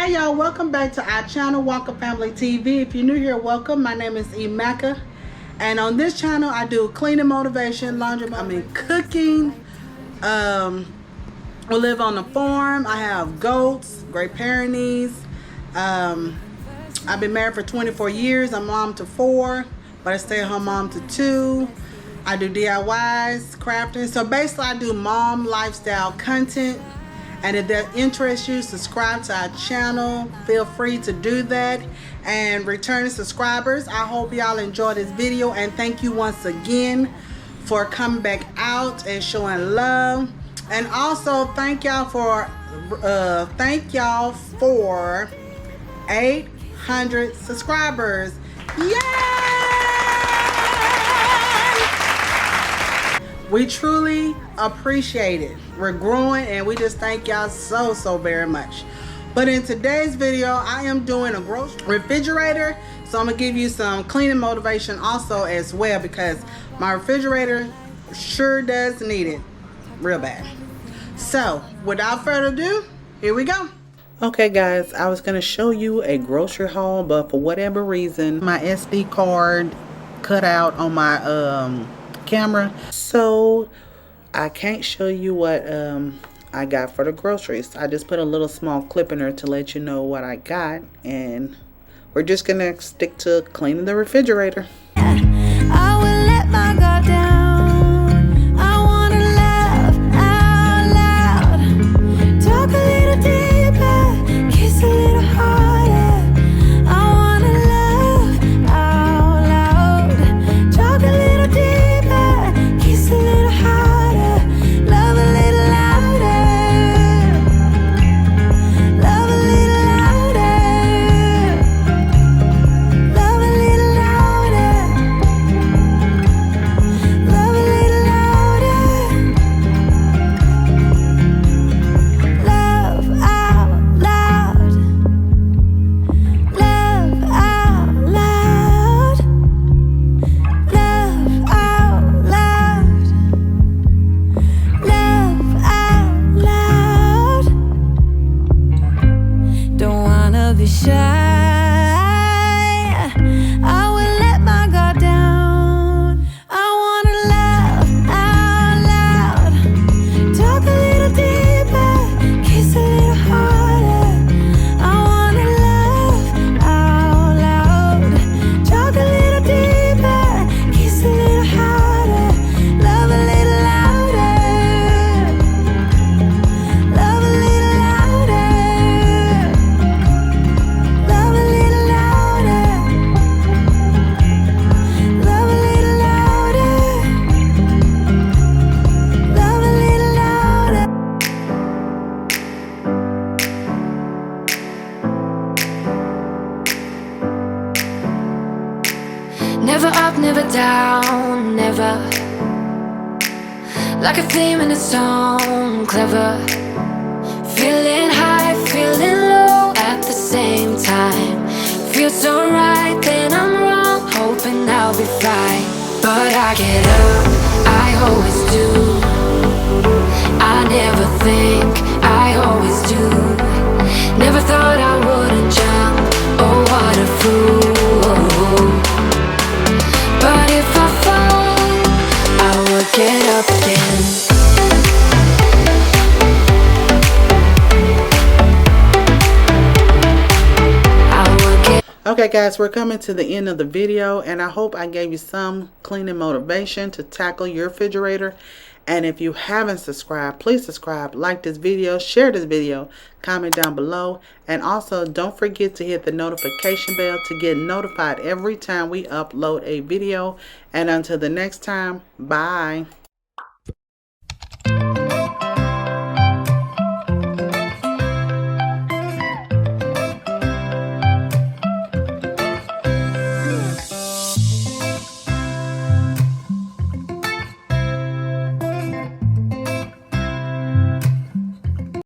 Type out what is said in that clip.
Hey y'all, welcome back to our channel, Walker Family TV. If you're new here, welcome. My name is Emeka, and on this channel I do cleaning motivation, cooking. We live on a farm. I have goats, Great Pyrenees. I've been married for 24 years. I'm mom to 4, but I stay at home mom to 2. I do DIYs, crafting. So basically I do mom lifestyle content. And if that interests you, subscribe to our channel. Feel free to do that. And returning subscribers, I hope y'all enjoy this video. And thank you once again for coming back out and showing love. And also thank y'all for 800 subscribers. Yay! We truly appreciate it. We're growing and we just thank y'all so very much. But in today's video, I am doing a grocery refrigerator. So I'm gonna give you some cleaning motivation also as well, because my refrigerator sure does need it real bad. So without further ado, here we go. Okay guys, I was gonna show you a grocery haul, but for whatever reason, my SD card cut out on my camera, so I can't show you what I got for the groceries. I just put a little small clip in there to let you know what I got, and we're just gonna stick to cleaning the refrigerator. I will let my guard down. I wanna laugh out loud, talk a little deeper, kiss a little harder. I wanna laugh out loud, talk a little deeper, kiss a little harder, love a little louder, love a little louder, love a little louder, love a little louder, love out loud, love out loud, love out loud, love out loud. Don't wanna be shy. I will let my guard down. I wanna laugh out loud, talk a little deeper, kiss a little harder. I wanna laugh out loud, talk a little deeper, kiss a little harder, love a little louder, love a little louder, love a little louder, love a little louder, love a little louder. Never up, never down, never. Like a theme in a song, clever. Feeling high, feeling low at the same time. Feels so right, then I'm wrong, hoping I'll be fine. But I get up, I always do. I never think, I always do. Never thought I wouldn't jump, oh what a fool. But if I fall, I will get up again. Okay guys, we're coming to the end of the video, and I hope I gave you some cleaning motivation to tackle your refrigerator. And if you haven't subscribed, please subscribe, like this video, share this video, comment down below, and also don't forget to hit the notification bell to get notified every time we upload a video. And until the next time, bye.